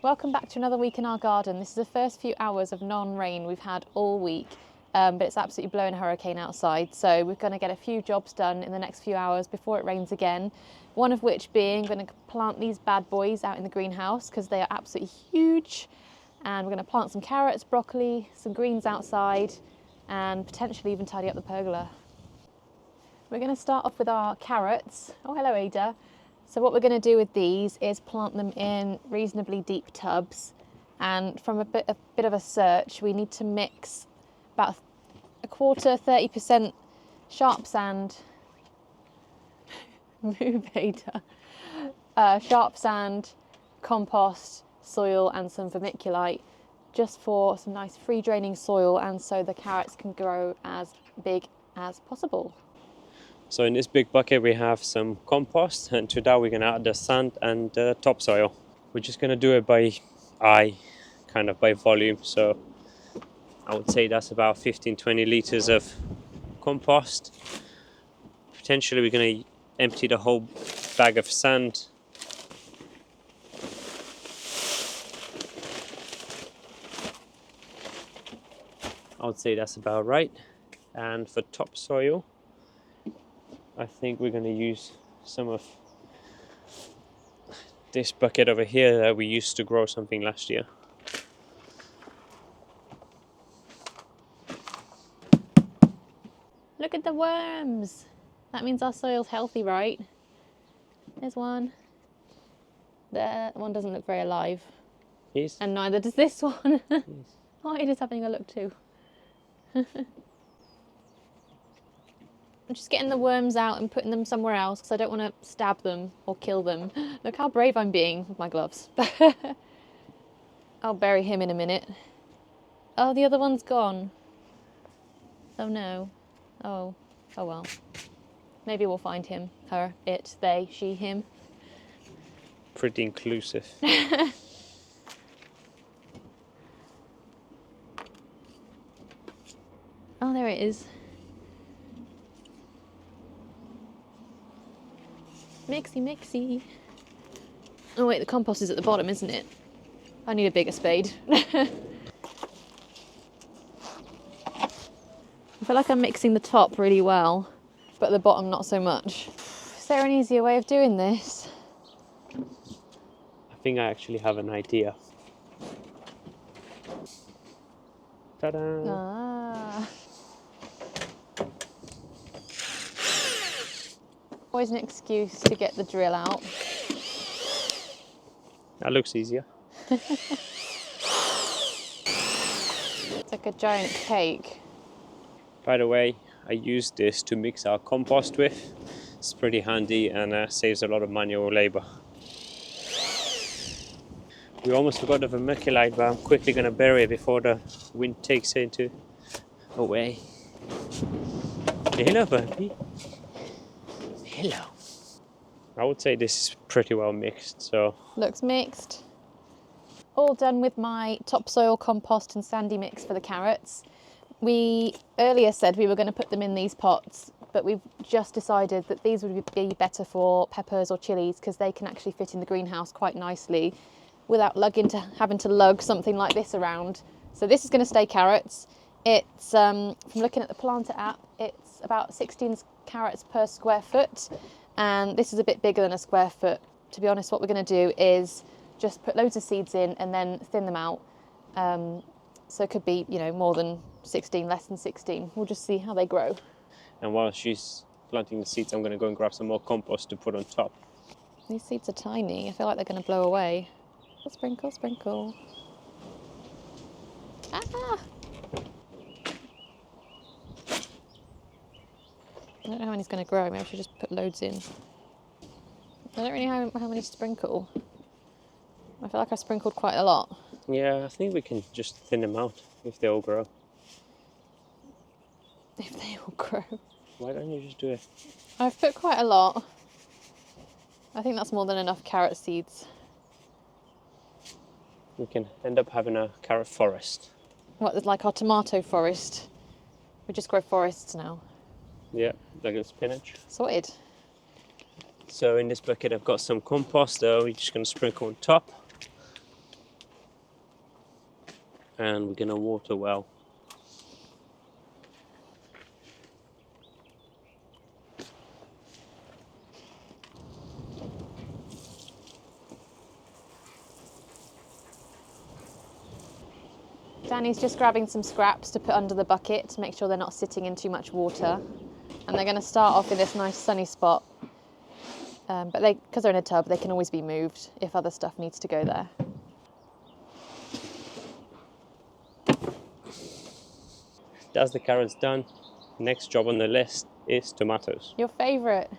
Welcome back to another week in our garden. This is the first few hours of non-rain we've had all week, but it's absolutely blowing a hurricane outside. So we're going to get a few jobs done in the next few hours before it rains again. One of which being going to plant these bad boys out in the greenhouse because they are absolutely huge. And we're going to plant some carrots, broccoli, some greens outside, and potentially even tidy up the pergola. We're going to start off with our carrots. Oh, hello, Ada. So what we're going to do with these is plant them in reasonably deep tubs, and from a bit of a search we need to mix about a quarter, 30% sharp sand, move Ada, sharp sand, compost, soil and some vermiculite, just for some nice free draining soil and so the carrots can grow as big as possible. So in this big bucket we have some compost, and to that we're going to add the sand and the topsoil. We're just going to do it by eye, kind of by volume. So I would say that's about 15-20 litres of compost. Potentially we're going to empty the whole bag of sand. I would say that's about right. And for topsoil, I think we're going to use some of this bucket over here that we used to grow something last year. Look at the worms! That means our soil's healthy, right? There's one. There, one doesn't look very alive. Yes. And neither does this one. Yes. Oh, it is having a look too. I'm just getting the worms out and putting them somewhere else because I don't want to stab them or kill them. Look how brave I'm being with my gloves. I'll bury him in a minute. Oh, the other one's gone. Oh no. Oh well. Maybe we'll find him. Her, it, they, she, him. Pretty inclusive. Oh, there it is. Mixy, mixy. Oh wait, the compost is at the bottom, isn't it? I need a bigger spade. I feel like I'm mixing the top really well, but the bottom not so much. Is there an easier way of doing this? I think I actually have an idea. Ta-da! Ah. Always an excuse to get the drill out. That looks easier. It's like a giant cake. By the way, I use this to mix our compost with. It's pretty handy and saves a lot of manual labor. We almost forgot the vermiculite, but I'm quickly going to bury it before the wind takes it away. Hello, puppy. Hello. I would say this is pretty well mixed, so... Looks mixed. All done with my topsoil, compost and sandy mix for the carrots. We earlier said we were going to put them in these pots, but we've just decided that these would be better for peppers or chilies because they can actually fit in the greenhouse quite nicely without having to lug something like this around. So this is going to stay carrots. It's, from looking at the planter app, it's about 16 carrots per square foot, and this is a bit bigger than a square foot. To be honest, what we're going to do is just put loads of seeds in and then thin them out. So it could be, more than 16, less than 16. We'll just see how they grow. And while she's planting the seeds, I'm going to go and grab some more compost to put on top. These seeds are tiny. I feel like they're going to blow away. Sprinkle, sprinkle. Ah! I don't know how many's going to grow. Maybe I should just put loads in. I don't really know how many to sprinkle. I feel like I sprinkled quite a lot. Yeah, I think we can just thin them out if they all grow. If they all grow. Why don't you just do it? I've put quite a lot. I think that's more than enough carrot seeds. We can end up having a carrot forest. What, it's like our tomato forest? We just grow forests now. Yeah, like a spinach. Sorted. So in this bucket I've got some compost, though we're just going to sprinkle on top. and we're gonna water well. Danny's just grabbing some scraps to put under the bucket to make sure they're not sitting in too much water. And they're going to start off in this nice sunny spot. But because they're in a tub, they can always be moved if other stuff needs to go there. That's the carrots done. Next job on the list is tomatoes. Your favourite?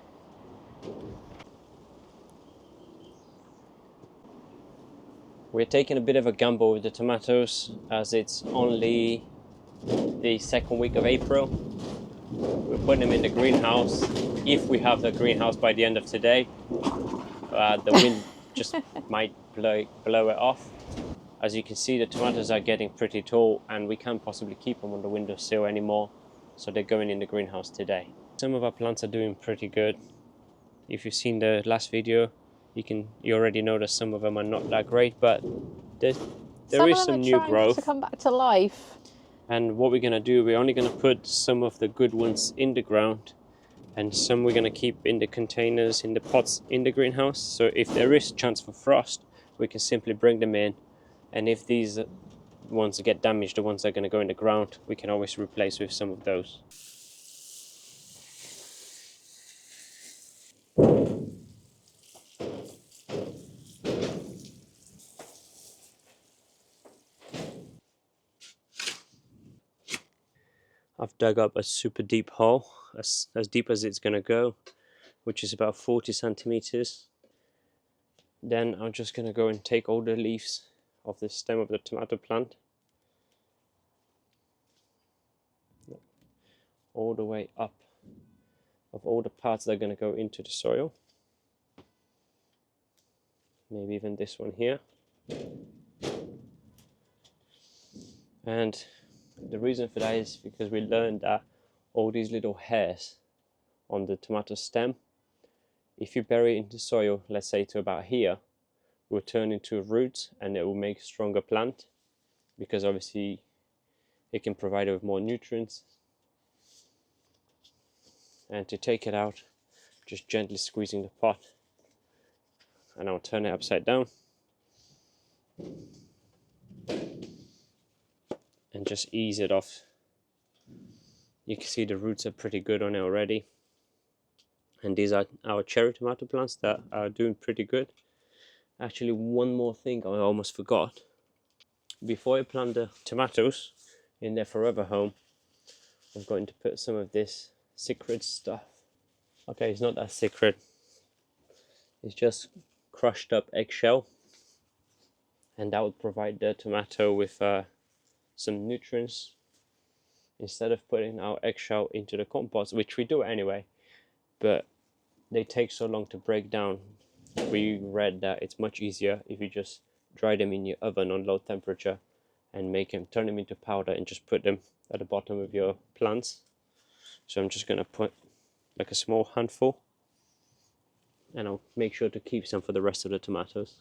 We're taking a bit of a gamble with the tomatoes as it's only the second week of April. We're putting them in the greenhouse. If we have the greenhouse by the end of today, the wind just might blow it off. As you can see, the tomatoes are getting pretty tall and we can't possibly keep them on the windowsill anymore. So they're going in the greenhouse today. Some of our plants are doing pretty good. If you've seen the last video, you already know that some of them are not that great, but there is some new growth to come back to life. And what we're going to do, we're only going to put some of the good ones in the ground and some we're going to keep in the containers, in the pots in the greenhouse. So if there is chance for frost, we can simply bring them in, and if these ones get damaged, the ones that are going to go in the ground, we can always replace with some of those. I've dug up a super deep hole, as deep as it's going to go, which is about 40 centimeters. Then I'm just going to go and take all the leaves of the stem of the tomato plant all the way up of all the parts that are going to go into the soil. Maybe even this one here. And the reason for that is because we learned that all these little hairs on the tomato stem, if you bury it into soil, let's say to about here, will turn into roots and it will make a stronger plant, because obviously it can provide it with more nutrients. And to take it out, just gently squeezing the pot, and I'll turn it upside down and just ease it off. You can see the roots are pretty good on it already, and these are our cherry tomato plants that are doing pretty good. Actually, one more thing I almost forgot. Before I plant the tomatoes in their forever home, I'm going to put some of this secret stuff. Okay, it's not that secret. It's just crushed up eggshell, and that would provide the tomato with some nutrients. Instead of putting our eggshell into the compost, which we do anyway, but they take so long to break down, we read that it's much easier if you just dry them in your oven on low temperature and turn them into powder and just put them at the bottom of your plants. So I'm just going to put like a small handful, and I'll make sure to keep some for the rest of the tomatoes.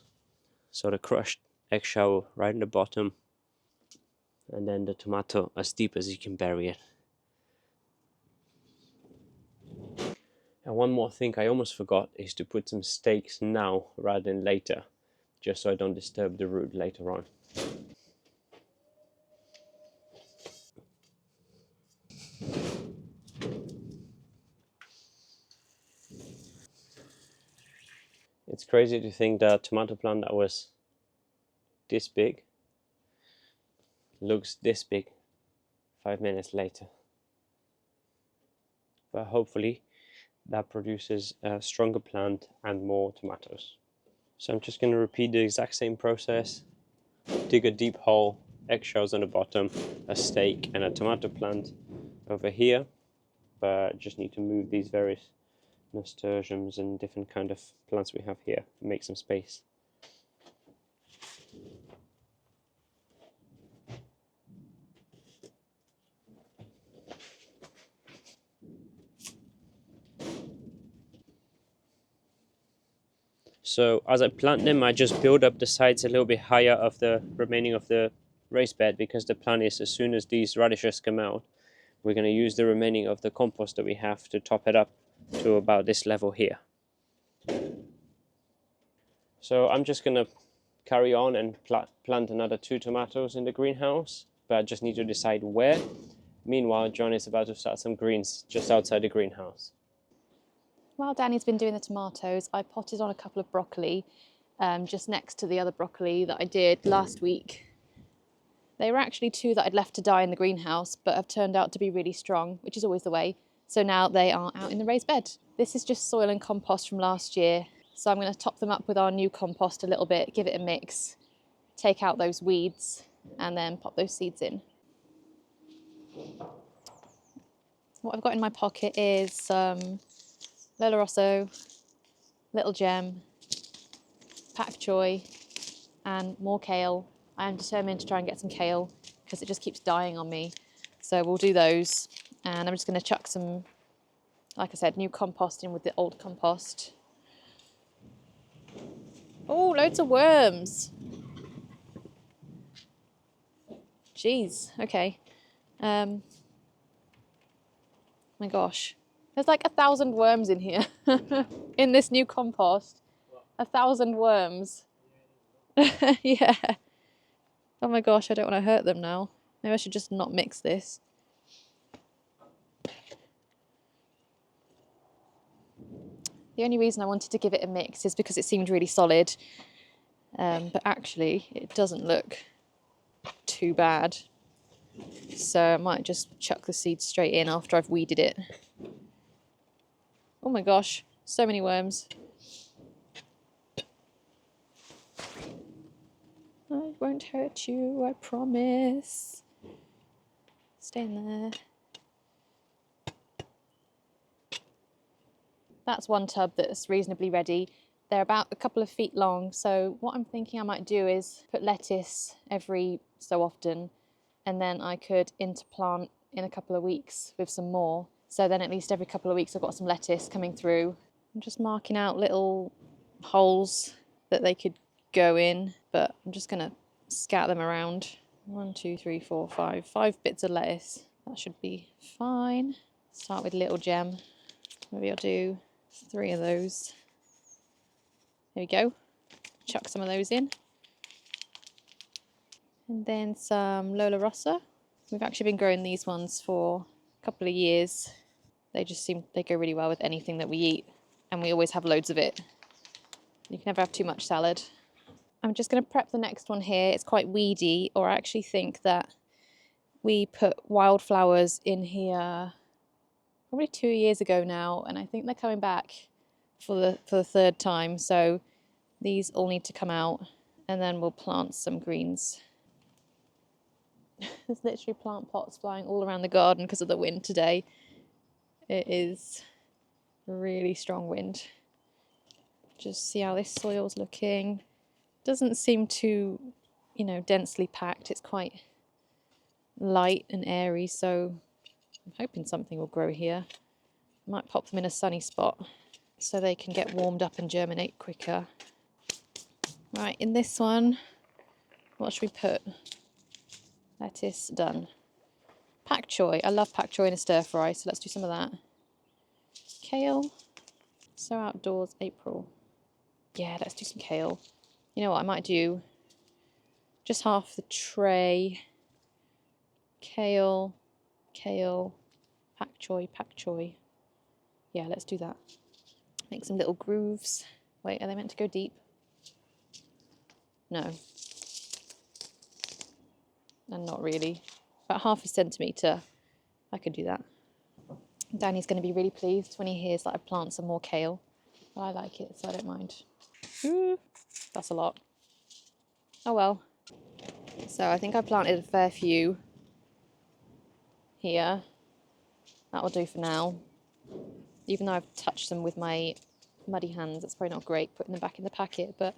So the crushed eggshell right in the bottom, and then the tomato as deep as you can bury it. And one more thing I almost forgot is to put some stakes now rather than later, just so I don't disturb the root later on. It's crazy to think that a tomato plant that was this big looks this big 5 minutes later. But hopefully that produces a stronger plant and more tomatoes. So I'm just going to repeat the exact same process. Dig a deep hole, eggshells on the bottom, a stake and a tomato plant over here. But just need to move these various nasturtiums and different kind of plants we have here, make some space. So as I plant them, I just build up the sides a little bit higher of the remaining of the raised bed, because the plan is as soon as these radishes come out, we're going to use the remaining of the compost that we have to top it up to about this level here. So I'm just going to carry on and plant another 2 tomatoes in the greenhouse, but I just need to decide where. Meanwhile, John is about to start some greens just outside the greenhouse. While Danny's been doing the tomatoes, I potted on a couple of broccoli just next to the other broccoli that I did last week. They were actually 2 that I'd left to die in the greenhouse, but have turned out to be really strong, which is always the way. So now they are out in the raised bed. This is just soil and compost from last year. So I'm going to top them up with our new compost a little bit, give it a mix, take out those weeds, and then pop those seeds in. What I've got in my pocket is some Lola Rosso, Little Gem, pak choi, and more kale. I am determined to try and get some kale because it just keeps dying on me. So we'll do those. And I'm just going to chuck some, like I said, new compost in with the old compost. Oh, loads of worms. Jeez, okay. My gosh. There's like 1,000 worms in here. In this new compost. 1,000 worms. Yeah. Oh my gosh, I don't want to hurt them now. Maybe I should just not mix this. The only reason I wanted to give it a mix is because it seemed really solid. But actually, it doesn't look too bad. So I might just chuck the seeds straight in after I've weeded it. Oh my gosh, so many worms. I won't hurt you, I promise. Stay in there. That's one tub that's reasonably ready. They're about a couple of feet long, so what I'm thinking I might do is put lettuce every so often, and then I could interplant in a couple of weeks with some more. So then at least every couple of weeks I've got some lettuce coming through. I'm just marking out little holes that they could go in, but I'm just gonna scatter them around. 1, 2, 3, 4, 5. 5 bits of lettuce. That should be fine. Start with Little Gem. Maybe I'll do 3 of those. There we go. Chuck some of those in. And then some Lola Rossa. We've actually been growing these ones for a couple of years. They go really well with anything that we eat, and we always have loads of it. You can never have too much salad. I'm just going to prep the next one here. It's quite weedy, or I actually think that we put wildflowers in here probably 2 years ago now, and I think they're coming back for the 3rd time. So these all need to come out, and then we'll plant some greens. There's literally plant pots flying all around the garden because of the wind today. It is really strong wind. Just see how this soil's looking. Doesn't seem too, densely packed. It's quite light and airy, so I'm hoping something will grow here. I might pop them in a sunny spot so they can get warmed up and germinate quicker. Right, in this one, what should we put? Lettuce, done. Pak choi. I love pak choi in a stir fry, so let's do some of that. Kale. So outdoors, April. Yeah, let's do some kale. You know what, I might do just half the tray. Kale, pak choi, pak choi. Yeah, let's do that. Make some little grooves. Wait, are they meant to go deep? No. And not really. About half a centimetre. I could do that. Danny's going to be really pleased when he hears that I plant some more kale. But I like it, so I don't mind. Ooh, that's a lot. Oh well. So I think I planted a fair few here. That will do for now. Even though I've touched them with my muddy hands, it's probably not great putting them back in the packet, but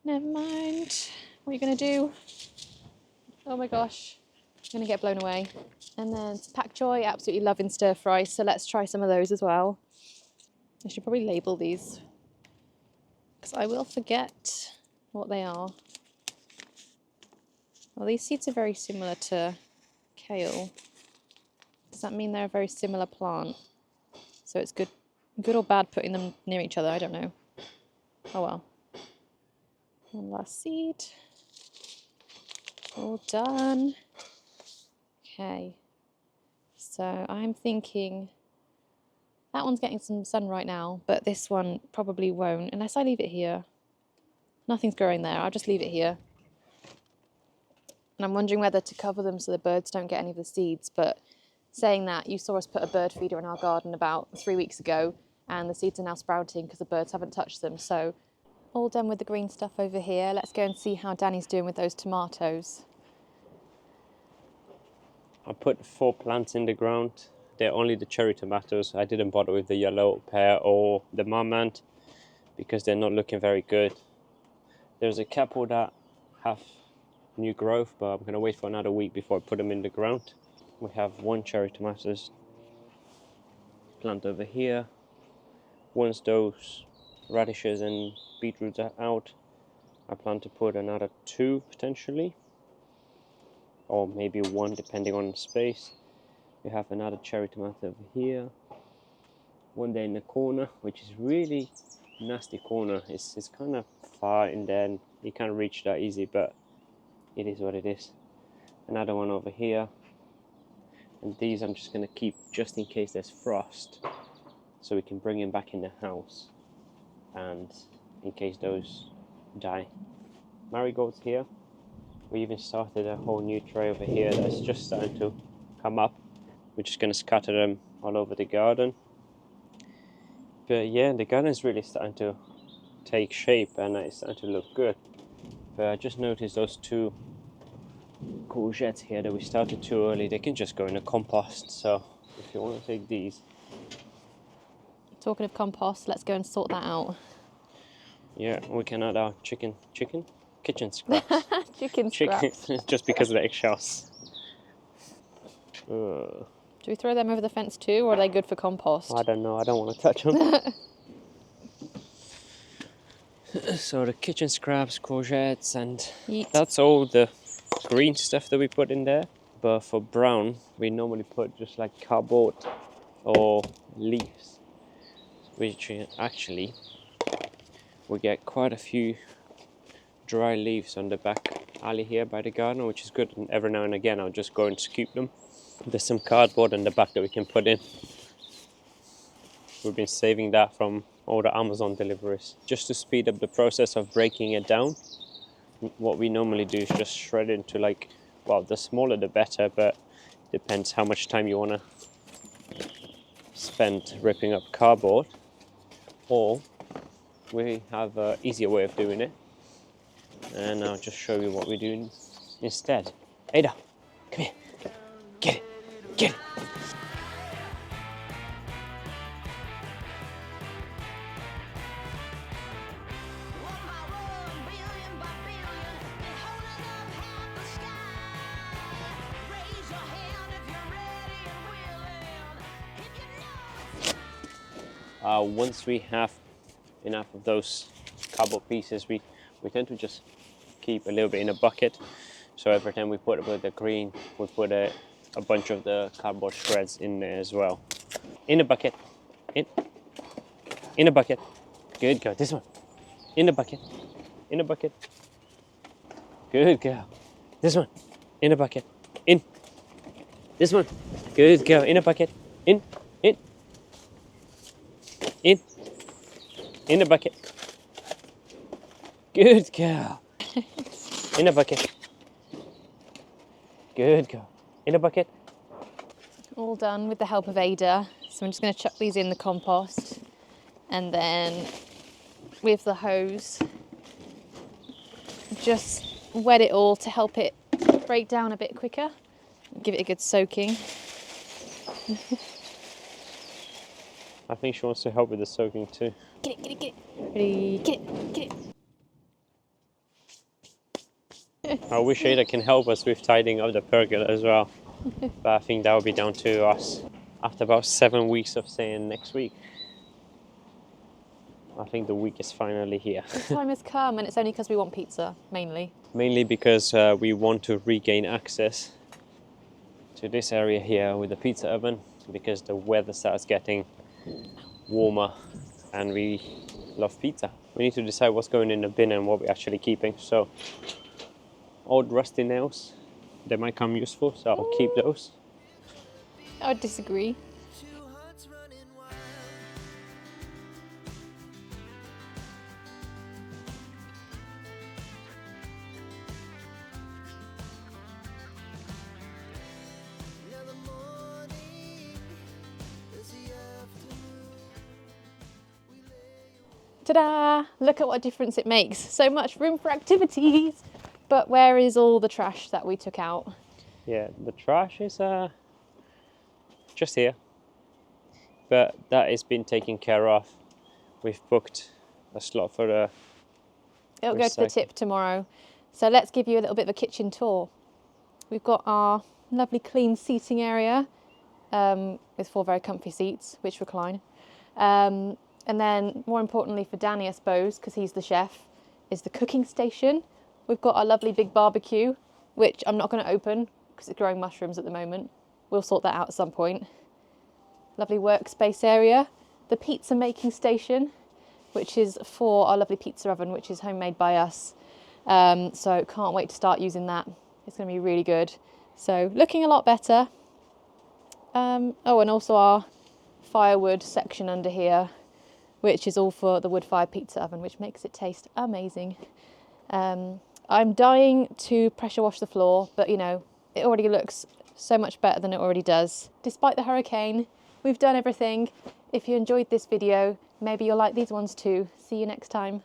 never mind. What are you going to do? Oh my gosh. I'm going to get blown away. And then pak choi, absolutely love in stir fry, so let's try some of those as well. I should probably label these because I will forget what they are. Well, these seeds are very similar to kale. Does that mean they're a very similar plant? So it's good or bad putting them near each other? I don't know. Oh well. One last seed. All done. Okay. So I'm thinking that one's getting some sun right now, but this one probably won't unless I leave it here. Nothing's growing there. I'll just leave it here. And I'm wondering whether to cover them so the birds don't get any of the seeds. But saying that, you saw us put a bird feeder in our garden about 3 weeks ago, and the seeds are now sprouting because the birds haven't touched them. So all done with the green stuff over here. Let's go and see how Danny's doing with those tomatoes. I put 4 plants in the ground. They're only the cherry tomatoes. I didn't bother with the yellow pear or the marmont because they're not looking very good. There's a couple that have new growth, but I'm going to wait for another week before I put them in the ground. We have 1 cherry tomatoes plant over here. Once those radishes and beetroots are out, I plan to put another 2 potentially, or maybe 1 depending on the space. We have another cherry tomato over here. One there in the corner, which is really nasty corner. It's kind of far in there and you can't reach that easy, but it is what it is. Another one over here. And these I'm just going to keep just in case there's frost, so we can bring them back in the house, and in case those die. Marigolds here. We even started a whole new tray over here that's just starting to come up. We're just going to scatter them all over the garden. But yeah, the garden is really starting to take shape and it's starting to look good. But I just noticed those 2 courgettes here that we started too early. They can just go in the compost. So if you want to take these. Talking of compost, let's go and sort that out. Yeah, we can add our kitchen scraps. Chicken scraps. Just because of the eggshells. Do we throw them over the fence too, or are they good for compost? I don't know, I don't want to touch them. So the kitchen scraps, courgettes, and Yeet. that's all the green stuff that we put in there. But for brown, we normally put just like cardboard or leaves, which actually we get quite a few dry leaves on the back alley here by the garden, which is good. And every now and again I'll just go and scoop them. There's some cardboard in the back that we can put in. We've been saving that from all the Amazon deliveries just to speed up the process of breaking it down. What we normally do is just shred it into, like, well, the smaller the better, but depends how much time you want to spend ripping up cardboard. Or we have an easier way of doing it, and I'll just show you what we do instead. Ada, come here. Get it. Get it. Once we have enough of those cardboard pieces, we tend to just keep a little bit in a bucket. So every time we put the green, we put a bunch of the cardboard shreds in there as well. In a bucket. In a bucket. Good girl. This one. In a bucket. In a bucket. Good girl. This one. In a bucket. In. This one. Good girl. In a bucket. In. In. In. In a bucket. Good girl. In a bucket. Good girl. In a bucket. All done with the help of Ada. So I'm just going to chuck these in the compost, and then with the hose, just wet it all to help it break down a bit quicker. Give it a good soaking. I think she wants to help with the soaking too. Get it, get it, get it. Ready, get it, get it. I wish Ada can help us with tidying up the pergola as well. But I think that will be down to us. After about 7 weeks of saying next week, I think the week is finally here. The time has come, and it's only because we want pizza, mainly. mainly because we want to regain access to this area here with the pizza oven, because the weather starts getting warmer and we love pizza. We need to decide what's going in the bin and what we're actually keeping. So old rusty nails, they might come useful, so I'll keep those. I would disagree. Ta-da! Look at what a difference it makes. So much room for activities. But where is all the trash that we took out? Yeah, the trash is just here, but that has been taken care of. We've booked a slot for the It'll go to the tip tomorrow. So let's give you a little bit of a kitchen tour. We've got our lovely clean seating area with 4 very comfy seats, which recline. And then, more importantly for Danny, I suppose, because he's the chef, is the cooking station. We've got our lovely big barbecue, which I'm not going to open because it's growing mushrooms at the moment. We'll sort that out at some point. Lovely workspace area. The pizza making station, which is for our lovely pizza oven, which is homemade by us. So can't wait to start using that. It's going to be really good. So looking a lot better. Oh, and also our firewood section under here, which is all for the wood-fired pizza oven, which makes it taste amazing. I'm dying to pressure wash the floor, but you know, it already looks so much better than it already does. Despite the hurricane, we've done everything. If you enjoyed this video, maybe you'll like these ones too. See you next time.